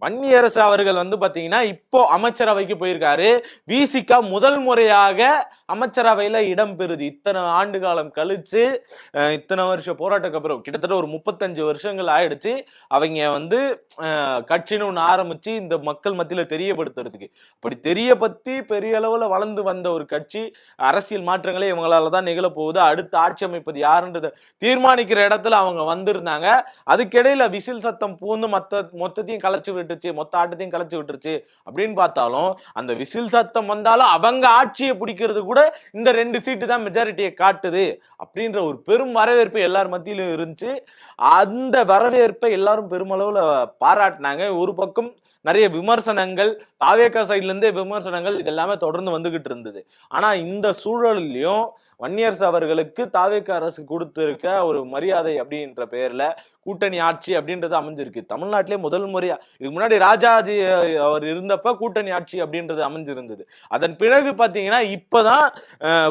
வன்னியரசு அவர்கள் பாத்தீங்கன்னா இப்போ அமைச்சரவைக்கு போயிருக்காரு. விசிக முதல் முறையாக அமைச்சரவையில இடம் பெறுது. இத்தனை ஆண்டு காலம் கழிச்சு, இத்தனை வருஷ போராட்டத்துக்கு அப்புறம் கிட்டத்தட்ட ஒரு 35 வருஷங்கள் ஆயிடுச்சு. அவங்க கட்சின்னு ஒண்ணு ஆரம்பிச்சு இந்த மக்கள் மத்தியில தெரியப்படுத்துறதுக்கு. அப்படி தெரியப்பத்தி பெரிய அளவுல வளர்ந்து வந்த ஒரு கட்சி, அரசியல் மாற்றங்களே இவங்களாலதான் நிகழ போகுது. அடுத்து ஆட்சி அமைப்பது யாருன்றத தீர்மானிக்கிற இடத்துல அவங்க வந்திருந்தாங்க. அதுக்கிடையில விசில் சத்தம் பூந்து மொத்தத்தையும் கலைச்சு விட்டுச்சு, மொத்த ஆட்டத்தையும் கலைச்சு விட்டுருச்சு அப்படின்னு பார்த்தாலும், அந்த விசில் சத்தம் வந்தாலும் அவங்க ஆட்சியை பிடிக்கிறது கூட இந்த 2 சீட்டு தான் மெஜாரிட்டியை காட்டுது அப்படின்ற ஒரு பெரும் வரவேற்பு எல்லார் மத்தியிலும் இருந்துச்சு. அந்த வரவேற்பை எல்லாரும் பெருமளவுல பாராட்டினாங்க. ஒரு பக்கம் நிறைய விமர்சனங்கள், தாவேகா சைட்ல இருந்தே விமர்சனங்கள், இது எல்லாமே தொடர்ந்து வந்துகிட்டு இருந்தது. ஆனா இந்த சூழலிலும் வன்னியரசு அவர்களுக்கு தாவேகா அரசு கொடுத்திருக்க ஒரு மரியாதை அப்படின்ற பெயர்ல கூட்டணி ஆட்சி அப்படின்றது அமைஞ்சிருக்கு. தமிழ்நாட்டிலே முதல் முறையா, இதுக்கு முன்னாடி ராஜாஜி அவர் இருந்தப்ப கூட்டணி ஆட்சி அப்படின்றது அமைஞ்சிருந்தது. அதன் பிறகு பாத்தீங்கன்னா இப்பதான்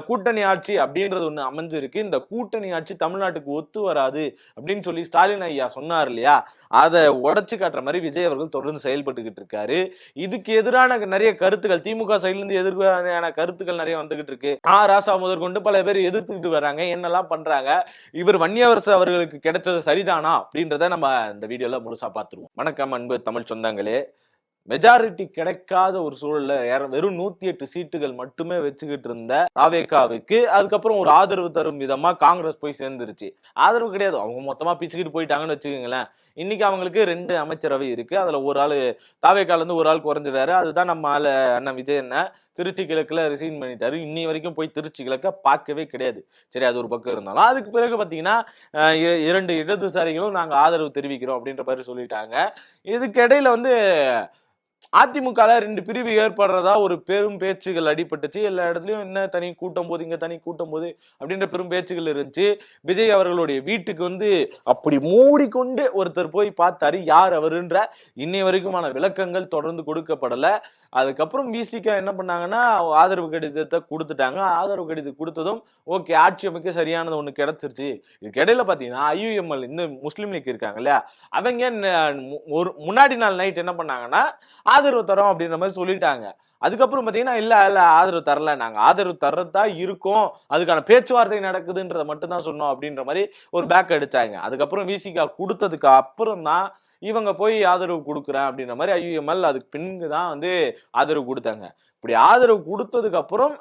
கூட்டணி ஆட்சி அப்படின்றது ஒண்ணு அமைஞ்சிருக்கு. இந்த கூட்டணி ஆட்சி தமிழ்நாட்டுக்கு ஒத்து வராது அப்படின்னு சொல்லி ஸ்டாலின் ஐயா சொன்னார் இல்லையா, அதை உடைச்சு காட்டுற மாதிரி விஜய் அவர்கள் தொடர்ந்து செயல்பட்டுக்கிட்டு இருக்காரு. இதுக்கு எதிரான நிறைய கருத்துக்கள் திமுக சைட்ல இருந்து எதிரான கருத்துக்கள் நிறைய வந்துகிட்டு இருக்கு. ராசா முதற்கொண்டு பல பேர் எதிர்த்துக்கிட்டு வராங்க, என்னெல்லாம் பண்றாங்க. இவர் வன்னியரசு அவர்களுக்கு கிடைச்சது சரிதானா அப்படின்றத நம்ம இந்த வீடியோல முழுசா பார்த்துருவோம். வணக்கம் அன்பு தமிழ் சொந்தங்களே. மெஜாரிட்டி கிடைக்காத ஒரு சூழல்ல வெறும் 108 சீட்டுகள் மட்டுமே வச்சுக்கிட்டு இருந்த தாவேகாவுக்கு அதுக்கப்புறம் ஒரு ஆதரவு தரும் விதமா காங்கிரஸ் போய் சேர்ந்துருச்சு. ஆதரவு கிடையாது, அவங்க மொத்தமா பிச்சுக்கிட்டு போயிட்டாங்கன்னு வச்சுக்கோங்களேன். இன்னைக்கு அவங்களுக்கு 2 அமைச்சரவை இருக்கு. அதுல ஒரு ஆளு தாவேகால இருந்து ஒரு ஆள் குறைஞ்சிடாரு. அதுதான் நம்ம ஆளு அண்ணன் விஜய் அண்ணன் திருச்சி கிழக்குல ரிசைன் பண்ணிட்டாரு. இன்னி வரைக்கும் போய் திருச்சி கிழக்க பார்க்கவே கிடையாது. சரி, அது ஒரு பக்கம் இருந்தாலும் அதுக்கு பிறகு பாத்தீங்கன்னா 2 இடதுசாரிகளும் நாங்க ஆதரவு தெரிவிக்கிறோம் அப்படின்ற மாதிரி சொல்லிட்டாங்க. இதுக்கு இடையில அதிமுக 2 பிரிவு ஏற்படுறதா ஒரு பெரும் பேச்சுகள் அடிபட்டுச்சு. எல்லா இடத்துலயும் என்ன தனி கூட்டம் போது, இங்க தனி கூட்டம் போது அப்படின்ற பெரும் பேச்சுகள் இருந்துச்சு. விஜய் அவர்களுடைய வீட்டுக்கு அப்படி மூடிக்கொண்டு ஒருத்தர் போய் பார்த்தாரு. யார் அவருன்ற இன்னை வரைக்குமான விளக்கங்கள் தொடர்ந்து கொடுக்கப்படல. அதுக்கப்புறம் விசிக என்ன பண்ணாங்கன்னா ஆதரவு கடிதத்தை கொடுத்துட்டாங்க. ஆதரவு கடிதம் கொடுத்ததும் ஓகே, ஆட்சி அமைக்க சரியானது ஒண்ணு கிடைச்சிருச்சு. இதுக்கு இடையில பாத்தீங்கன்னா IUML இந்த முஸ்லீம் லீக் இருக்காங்க இல்லையா, அவங்க ஒரு முன்னாடி நாள் நைட் என்ன பண்ணாங்கன்னா ஆதரவு தரோம் அப்படின்ற மாதிரி சொல்லிட்டாங்க. அதுக்கப்புறம் பாத்தீங்கன்னா இல்ல ஆதரவு தரல, நாங்க ஆதரவு தர்றதா இருக்கோம், அதுக்கான பேச்சுவார்த்தை நடக்குதுன்றத மட்டும் தான் சொன்னோம் அப்படின்ற மாதிரி ஒரு பேக் அடிச்சாங்க. அதுக்கப்புறம் விசிக கொடுத்ததுக்கு அப்புறம் தான் இவங்க போய் ஆதரவு கொடுக்குறேன் அப்படின்ற மாதிரி IUML அதுக்கு பின்னுதான் ஆதரவு கொடுத்தாங்க. இப்படி ஆதரவு கொடுத்ததுக்கு அப்புறம்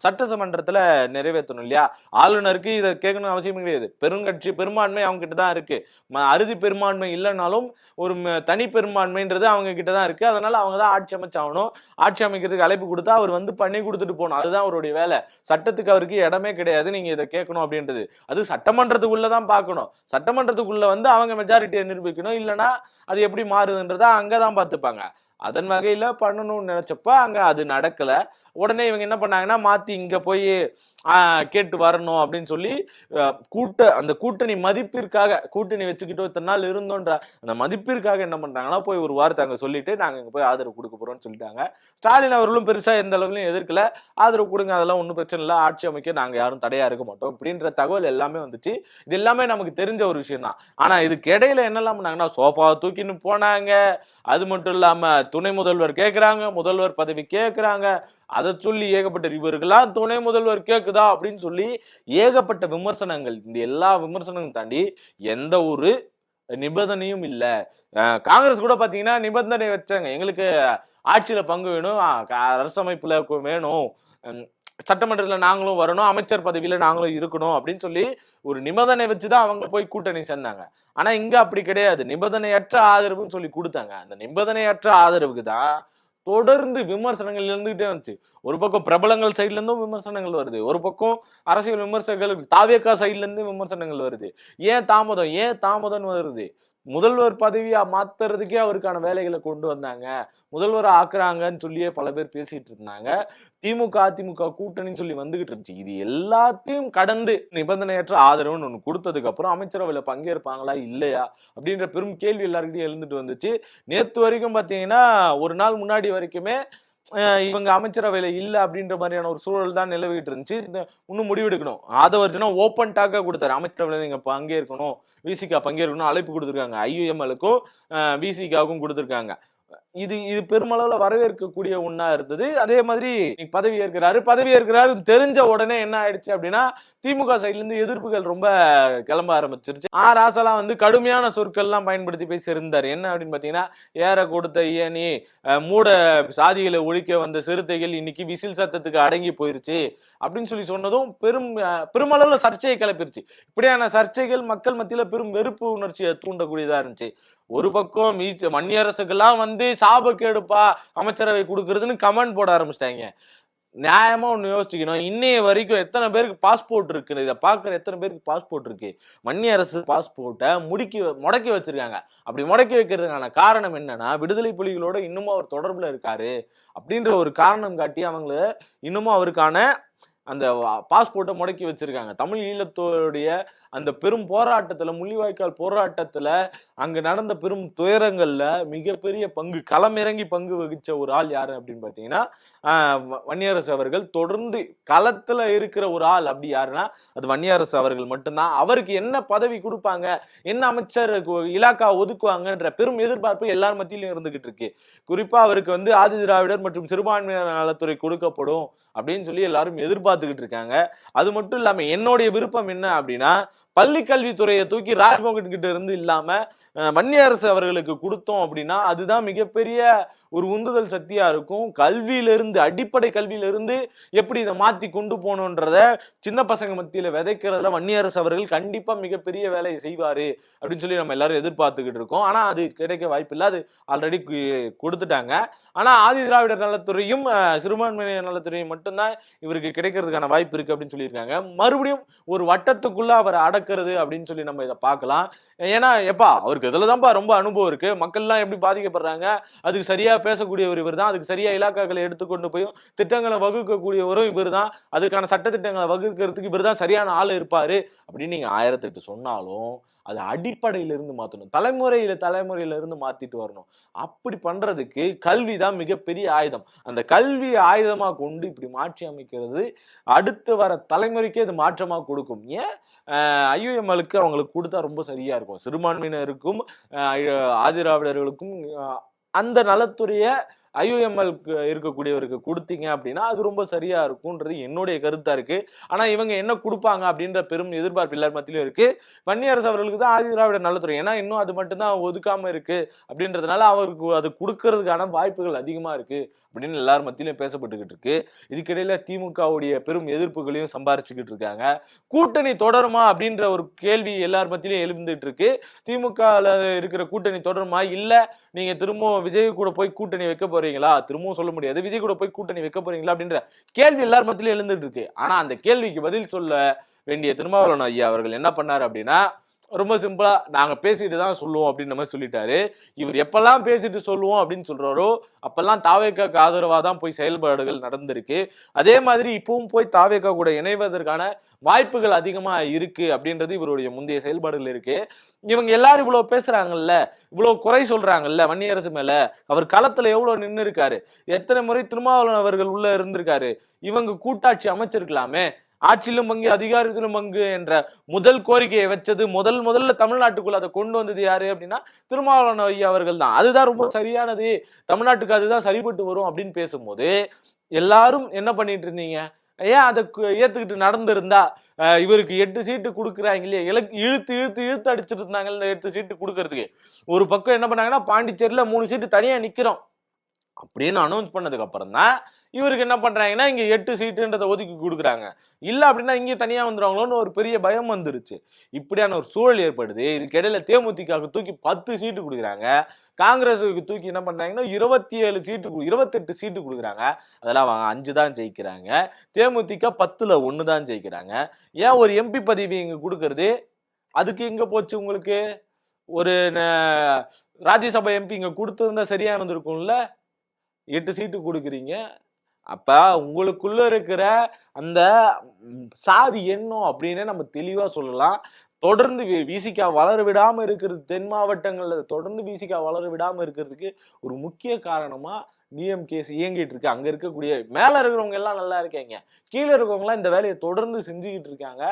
சட்டசமன்றத்துல நிறைவேற்றணும் இல்லையா. ஆளுநருக்கு இதை கேட்கணும் அவசியம் கிடையாது. பெருங்கட்சி பெரும்பான்மை அவங்க கிட்டதான் இருக்கு. அறுதி பெரும்பான்மை இல்லைனாலும் ஒரு தனி பெரும்பான்மைன்றது அவங்க கிட்டதான் இருக்கு. அதனால அவங்க தான் ஆட்சி அமைச்சாகணும். ஆட்சி அமைக்கிறதுக்கு அழைப்பு கொடுத்தா அவர் பண்ணி கொடுத்துட்டு போகணும். அதுதான் அவருடைய வேலை. சட்டத்துக்கு அவருக்கு இடமே கிடையாது நீங்க இதை கேட்கணும் அப்படின்றது. அது சட்டமன்றத்துக்குள்ளதான் பார்க்கணும். சட்டமன்றத்துக்குள்ள அவங்க மெஜாரிட்டியை நிரூபிக்கணும். இல்லைன்னா அது எப்படி மாறுதுன்றத அங்கதான் பார்த்துப்பாங்க. அதன் வகையில பண்ணணும்னு நினைச்சப்ப அங்க அது நடக்கல. உடனே இவங்க என்ன பண்ணாங்கன்னா மாத்தி இங்க போய் கேட்டு வரணும் அப்படின்னு சொல்லி அந்த கூட்டணி மதிப்பிற்காக, கூட்டணி வச்சுக்கிட்டோ இத்தனை நாள் இருந்தோன்ற அந்த மதிப்பிற்காக என்ன பண்றாங்கன்னா போய் ஒரு வார்த்தை அங்க சொல்லிட்டு நாங்க இங்க போய் ஆதரவு கொடுக்க போறோம்னு சொல்லிட்டாங்க. ஸ்டாலின் அவர்களும் பெருசா எந்த அளவுலையும் எதிர்க்கல. ஆதரவு கொடுங்க, அதெல்லாம் ஒன்றும் பிரச்சனை இல்லை, ஆட்சி அமைக்க நாங்க யாரும் தடையா இருக்க மாட்டோம் அப்படின்ற தகவல் எல்லாமே வந்துச்சு. இது எல்லாமே நமக்கு தெரிஞ்ச ஒரு விஷயம் தான். ஆனா இதுக்கு இடையில என்னெல்லாம் பண்ணாங்கன்னா சோஃபா தூக்கின்னு போனாங்க. அது மட்டும் இல்லாம துணை முதல்வர் கேட்கிறாங்க, முதல்வர் பதவி கேட்கிறாங்க. அதை சொல்லி ஏகப்பட்ட இவர்களாம் துணை முதல்வர் கேக்குதா அப்படின்னு சொல்லி ஏகப்பட்ட விமர்சனங்கள். இந்த எல்லா விமர்சனங்களும் தாண்டி எந்த ஒரு நிபந்தனையும் இல்ல. காங்கிரஸ் கூட பாத்தீங்கன்னா நிபந்தனை வச்சாங்க, எங்களுக்கு ஆட்சியில பங்கு வேணும், அரசமைப்புல வேணும், சட்டமன்றத்துல நாங்களும் வரணும், அமைச்சர் பதவியில நாங்களும் இருக்கணும் அப்படின்னு சொல்லி ஒரு நிபந்தனை வச்சுதான் அவங்க போய் கூட்டணி சேர்ந்தாங்க. ஆனா இங்க அப்படி கிடையாது. நிபந்தனையற்ற ஆதரவுன்னு சொல்லி கொடுத்தாங்க. அந்த நிபந்தனையற்ற ஆதரவுக்கு தான் தொடர்ந்து விமர்சனங்கள் இருந்துகிட்டே வந்துச்சு. ஒரு பக்கம் பிரபலங்கள் சைட்ல இருந்தும் விமர்சனங்கள் வருது, ஒரு பக்கம் அரசியல் விமர்சகர்கள் தாவேகா சைட்ல இருந்து விமர்சனங்கள் வருது. ஏன் தாமதம் வருது? முதல்வர் பதவியா மாத்துறதுக்கே அவருக்கான வேலைகளை கொண்டு வந்தாங்க, முதல்வர் ஆக்குறாங்கன்னு சொல்லியே பல பேர் பேசிட்டு இருந்தாங்க. திமுக அதிமுக கூட்டணின்னு சொல்லி வந்துகிட்டு இருந்துச்சு. இது எல்லாத்தையும் கடந்து நிபந்தனையற்ற ஆதரவுன்னு ஒண்ணு கொடுத்ததுக்கு அப்புறம் அமைச்சரவையில பங்கேற்பாங்களா இல்லையா அப்படின்ற பெரும் கேள்வி எல்லாருக்கிட்டையும் எழுந்துட்டு வந்துச்சு. நேத்து வரைக்கும் பாத்தீங்கன்னா ஒரு நாள் முன்னாடி வரைக்குமே இவங்க அமைச்சரவையில இல்ல அப்படின்ற மாதிரியான ஒரு சூழல் தான் நிலவிட்டு இருந்துச்சு. இன்னும் முடிவெடுக்கணும். ஆதவர்ஜனா ஓப்பன் டாக்கா கொடுத்தாரு, அமைச்சரவையில நீங்க பங்கேற்கணும், விசிகா பங்கேற்கணும் அழைப்பு கொடுத்துருக்காங்க. IUMLக்கும் விசிகாவுக்கும் கொடுத்துருக்காங்க. இது இது பெருமளவுல வரவேற்கக்கூடிய ஒண்ணா இருந்தது. அதே மாதிரி பதவி ஏற்கிறாரு தெரிஞ்ச உடனே என்ன ஆயிடுச்சு அப்படின்னா, திமுக சைட்ல இருந்து எதிர்ப்புகள் ரொம்ப கிளம்ப ஆரம்பிச்சிருச்சு. ராசாலாம் வந்து கடுமையான சொற்கள்லாம் பயன்படுத்தி பேசியிருந்தாரு. என்ன அப்படின்னு பாத்தீங்கன்னா, ஏற கொடுத்த இயனி மூட சாதிகளை ஒழிக்க வந்த சிறுத்தைகள் இன்னைக்கு விசில் சத்தத்துக்கு அடங்கி போயிருச்சு அப்படின்னு சொன்னதும் பெருமளவுல சர்ச்சையை கிளப்பிருச்சு. இப்படியான சர்ச்சைகள் மக்கள் மத்தியில பெரும் வெறுப்பு உணர்ச்சியை தூண்டக்கூடியதா இருந்துச்சு. ஒரு பக்கம் மன்னியரசுக்கெல்லாம் வந்து சாபக்கேடுப்பா அமைச்சரவை கொடுக்கறதுன்னு கமெண்ட் போட ஆரம்பிச்சிட்டாங்க. நியாயமா ஒண்ணு யோசிக்கணும். இன்னைய வரைக்கும் எத்தனை பேருக்கு பாஸ்போர்ட் இருக்கு, இதை பாக்குற எத்தனை பேருக்கு பாஸ்போர்ட் இருக்கு? மத்திய அரசு பாஸ்போர்ட்டை முடக்கி வச்சிருக்காங்க. அப்படி முடக்கி வைக்கிறதுக்கான காரணம் என்னன்னா, விடுதலை புலிகளோட இன்னமும் அவர் தொடர்புல இருக்காரு அப்படின்ற ஒரு காரணம் காட்டி அவங்கள இன்னமும் அவருக்கான அந்த பாஸ்போர்ட்டை முடக்கி வச்சிருக்காங்க. தமிழ் ஈழத்தோடைய அந்த பெரும் போராட்டத்துல, முள்ளிவாய்க்கால் போராட்டத்துல அங்க நடந்த பெரும் துயரங்கள்ல மிகப்பெரிய பங்கு களமிறங்கி பங்கு வகிச்ச ஒரு ஆள் யாரு அப்படின்னு பாத்தீங்கன்னா, வன்னியரசு அவர்கள். தொடர்ந்து களத்துல இருக்கிற ஒரு ஆள் அப்படி யாருன்னா அது வன்னியரசு அவர்கள் மட்டும்தான். அவருக்கு என்ன பதவி கொடுப்பாங்க, என்ன அமைச்சர் இலாக்கா ஒதுக்குவாங்கன்ற பெரும் எதிர்பார்ப்பு எல்லார் மத்தியிலும் இருந்துகிட்டு இருக்கு. குறிப்பா அவருக்கு வந்து ஆதி திராவிடர் மற்றும் சிறுபான்மையினர் நலத்துறை கொடுக்கப்படும் அப்படின்னு சொல்லி எல்லாரும் எதிர்பார்த்துக்கிட்டு இருக்காங்க. அது மட்டும் இல்லாம என்னுடைய விருப்பம் என்ன அப்படின்னா, பள்ளி கல்வித்துறையை தூக்கி ராஜ்மோகன் கிட்ட இருந்து இல்லாம வன்னியரசு அவர்களுக்கு கொடுத்தோம் அப்படின்னா அதுதான் மிகப்பெரிய ஒரு உந்துதல் சக்தியா இருக்கும். கல்வியிலிருந்து, அடிப்படை கல்வியிலிருந்து எப்படி இதை மாத்தி கொண்டு போகணுன்றத சின்ன பசங்க மத்தியில விதைக்கிறதுல வன்னியரசு அவர்கள் கண்டிப்பா மிகப்பெரிய வேலையை செய்வாரு அப்படின்னு சொல்லி நம்ம எல்லாரும் எதிர்பார்த்துக்கிட்டு இருக்கோம். ஆனா அது கிடைக்க வாய்ப்பு இல்லை. அது ஆல்ரெடி கொடுத்துட்டாங்க. ஆனா ஆதி திராவிடர் நலத்துறையும் சிறுபான்மையினர் நலத்துறையும் மட்டும்தான் இவருக்கு கிடைக்கிறதுக்கான வாய்ப்பு இருக்கு அப்படின்னு சொல்லியிருக்காங்க. மறுபடியும் ஒரு வட்டத்துக்குள்ள அவரை அடக்கிறது அப்படின்னு சொல்லி நம்ம இதை பார்க்கலாம். ஏன்னா அவருக்கு இதுலதான்ப்பா ரொம்ப அனுபவம் இருக்கு. மக்கள் எல்லாம் எப்படி பாதிக்கப்படுறாங்க, அதுக்கு சரியா பேசக்கூடியவர் இவர் தான். அதுக்கு சரியா இலாக்காக்களை எடுத்துக்கொண்டு போய் திட்டங்களை வகுக்கக்கூடியவரும் இவர் தான். அதுக்கான சட்ட திட்டங்களை வகுக்கிறதுக்கு இவர் தான் சரியான ஆள் இருப்பாரு அப்படின்னு நீங்க 1008 சொன்னாலும் அது அடிப்படையில இருந்து மாத்தணும். தலைமுறையில இருந்து மாத்திட்டு வரணும். அப்படி பண்றதுக்கு கல்விதான் மிகப்பெரிய ஆயுதம். அந்த கல்வி ஆயுதமா கொண்டு இப்படி மாற்றி அமைக்கிறது அடுத்து வர தலைமுறைக்கே அது மாற்றமா கொடுக்கும். ஏன் ஐயுஎம்எலுக்கு அவங்களுக்கு கொடுத்தா ரொம்ப சரியா இருக்கும். சிறுபான்மையினருக்கும் ஆதிராவிடர்களுக்கும் அந்த நலத்துறைய ஐயுஎம்எல்க்கு இருக்கக்கூடியவருக்கு கொடுத்தீங்க அப்படின்னா அது ரொம்ப சரியா இருக்கும்ன்றது என்னுடைய கருத்தா இருக்கு. ஆனா இவங்க என்ன கொடுப்பாங்க அப்படின்ற பெரும் எதிர்பார்ப்பு எல்லார் மத்தியிலும் இருக்கு. வன்னியரசு அவர்களுக்கு தான் ஆதி திராவிட நலத்துறை, ஏன்னா இன்னும் அது மட்டும்தான் ஒதுக்காம இருக்கு அப்படின்றதுனால அவருக்கு அது கொடுக்கறதுக்கான வாய்ப்புகள் அதிகமா இருக்கு அப்படின்னு எல்லாரும் மத்தியிலும் பேசப்பட்டுக்கிட்டு இருக்கு. இதுக்கிடையில திமுகவுடைய பெரும் எதிர்ப்புகளையும் சம்பாரிச்சுக்கிட்டு இருக்காங்க. கூட்டணி தொடருமா அப்படின்ற ஒரு கேள்வி எல்லார் மத்தியிலும் எழுந்துட்டு இருக்கு. திமுகல இருக்கிற கூட்டணி தொடருமா, இல்ல நீங்க திரும்பவும் விஜய் கூட போய் கூட்டணி வைக்க போறீங்களா, திரும்பவும் சொல்ல முடியாது, விஜய் கூட போய் கூட்டணி வைக்க போறீங்களா அப்படின்ற கேள்வி எல்லார் மத்தியிலும் எழுந்துட்டு இருக்கு. ஆனா அந்த கேள்விக்கு பதில் சொல்ல வேண்டிய திருமாவளவன் ஐயா அவர்கள் என்ன பண்ணாரு அப்படின்னா, ரொம்ப சிம்பிளா நாங்க பேசிட்டு தான் சொல்லுவோம் அப்படின்னு மாதிரி சொல்லிட்டாரு. இவர் எப்பெல்லாம் பேசிட்டு சொல்லுவோம் அப்படின்னு சொல்றாரோ அப்பெல்லாம் தாவேக்காக்கு ஆதரவா தான் போய் செயல்பாடுகள் நடந்திருக்கு. அதே மாதிரி இப்பவும் போய் தாவேக்கா கூட இணைவதற்கான வாய்ப்புகள் அதிகமா இருக்கு அப்படின்றது இவருடைய முந்தைய செயல்பாடுகள் இருக்கு. இவங்க எல்லாரும் இவ்வளவு பேசுறாங்கல்ல, இவ்வளவு குறை சொல்றாங்கல்ல வன்னியரசு மேல, அவர் களத்துல எவ்வளவு நின்று இருக்காரு, எத்தனை முறை திருமாவளவன் அவர்கள் உள்ள இருந்திருக்காரு, இவங்க கூட்டாட்சி அமைச்சிருக்கலாமே, ஆட்சியிலும் பங்கு அதிகாரத்திலும் பங்கு என்ற முதல் கோரிக்கையை வச்சது முதல்ல தமிழ்நாட்டுக்குள்ள அதை கொண்டு வந்தது யாரு அப்படின்னா திருமாவளவன் ஐயா அவர்கள் தான். அதுதான் ரொம்ப சரியானது, தமிழ்நாட்டுக்கு அதுதான் சரிபட்டு வரும் அப்படின்னு பேசும்போது எல்லாரும் என்ன பண்ணிட்டு இருந்தீங்க, ஏன் அதை ஏத்துக்கிட்டு நடந்திருந்தா இவருக்கு 8 சீட்டு கொடுக்குறாங்க இல்லையா, இழுத்து இழுத்து இழுத்து அடிச்சிட்டு இருந்தாங்க இந்த 8 சீட்டு கொடுக்கறதுக்கு. ஒரு பக்கம் என்ன பண்ணாங்கன்னா பாண்டிச்சேரியில 3 சீட்டு தனியா நிக்கிறோம் அப்படின்னு அனௌன்ஸ் பண்ணதுக்கு அப்புறம் தான் இவருக்கு என்ன பண்றாங்கன்னா இங்க 8 சீட்டுன்றதை ஒதுக்கி கொடுக்குறாங்க. இல்ல அப்படின்னா இங்க தனியா வந்துருவாங்களோன்னு ஒரு பெரிய பயம் வந்துருச்சு. இப்படியான ஒரு சூழல் ஏற்படுது. இதுக்கு இடையில தேமுதிகவுக்கு தூக்கி 10 சீட்டு கொடுக்குறாங்க, காங்கிரஸுக்கு தூக்கி என்ன பண்றாங்கன்னா 27 சீட்டு 28 சீட்டு கொடுக்குறாங்க. அதெல்லாம் அவங்க 5 தான் ஜெயிக்கிறாங்க. தேமுதிக 10ல் 1 தான் ஜெயிக்கிறாங்க. ஏன் ஒரு எம்பி பதவி இங்க கொடுக்கறது, அதுக்கு எங்க போச்சு உங்களுக்கு? ஒரு ராஜ்யசபா எம்பி இங்க கொடுத்திருந்தா சரியா இருந்திருக்கும்ல. 8 சீட்டு கொடுக்குறீங்க. அப்ப உங்களுக்குள்ள இருக்கிற அந்த சாதி எண்ணம் அப்படின்னு நம்ம தெளிவா சொல்லலாம். தொடர்ந்து விசிகா வளர விடாம இருக்கிறது, தென் மாவட்டங்கள்ல தொடர்ந்து விசிகா வளர விடாம இருக்கிறதுக்கு ஒரு முக்கிய காரணமா டிஎம்கேஸ் இயங்கிட்டு இருக்கு. அங்க இருக்கக்கூடிய மேல இருக்கிறவங்க எல்லாம் நல்லா இருக்காங்க, கீழே இருக்கிறவங்க எல்லாம் இந்த வேலையை தொடர்ந்து செஞ்சுக்கிட்டு இருக்காங்க.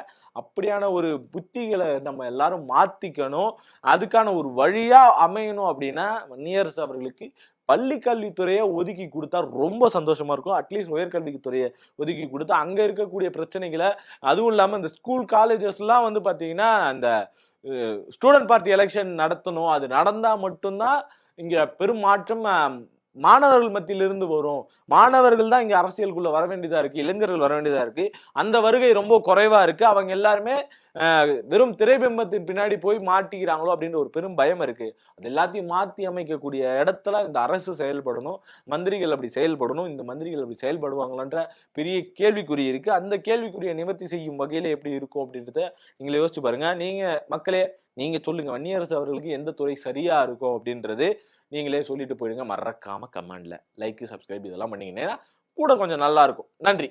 அப்படியான ஒரு புத்திகளை நம்ம எல்லாரும் மாத்திக்கணும். அதுக்கான ஒரு வழியா அமையணும் அப்படின்னா வன்னியரசு அவர்களுக்கு பள்ளி கல்வித்துறையை ஒதுக்கி கொடுத்தா ரொம்ப சந்தோஷமா இருக்கும். அட்லீஸ்ட் உயர்கல்வித்துறையை ஒதுக்கி கொடுத்தா அங்க இருக்கக்கூடிய பிரச்சனைகளை, அதுவும் இல்லாம இந்த ஸ்கூல் காலேஜஸ்லாம் வந்து பாத்தீங்கன்னா இந்த ஸ்டூடெண்ட் பார்ட்டி எலெக்ஷன் நடத்தணும். அது நடந்தா மட்டும்தான் இங்க பெரும் மாற்றம் மாணவர்கள் மத்தியிலிருந்து வரும். மாணவர்கள் தான் இங்க அரசியலுக்குள்ள வர வேண்டியதா இருக்கு, இளைஞர்கள் வர வேண்டியதா இருக்கு. அந்த வருகை ரொம்ப குறைவா இருக்கு. அவங்க எல்லாருமே வெறும் திரைபிம்பத்தின் பின்னாடி போய் மாட்டிக்கிறாங்களோ அப்படின்ற ஒரு பெரும் பயம் இருக்கு. அது எல்லாத்தையும் மாத்தி அமைக்கக்கூடிய இடத்துல இந்த அரசு செயல்படணும், மந்திரிகள் அப்படி செயல்படணும். இந்த மந்திரிகள் அப்படி செயல்படுவாங்களான்ற பெரிய கேள்விக்குறி இருக்கு. அந்த கேள்விக்குறியை நிவர்த்தி செய்யும் வகையில எப்படி இருக்கும் அப்படின்றத நீங்களே யோசிச்சு பாருங்க. நீங்க மக்களே, நீங்க சொல்லுங்க, வன்னியரசு அவர்களுக்கு எந்த துறை சரியா இருக்கும் அப்படின்றது நீங்களே சொல்லிட்டு போயிடுங்க. மறக்காம கமெண்ட்ல லைக், சப்ஸ்கிரைப் இதெல்லாம் பண்ணீங்கன்னா கூட கொஞ்சம் நல்லா இருக்கும். நன்றி.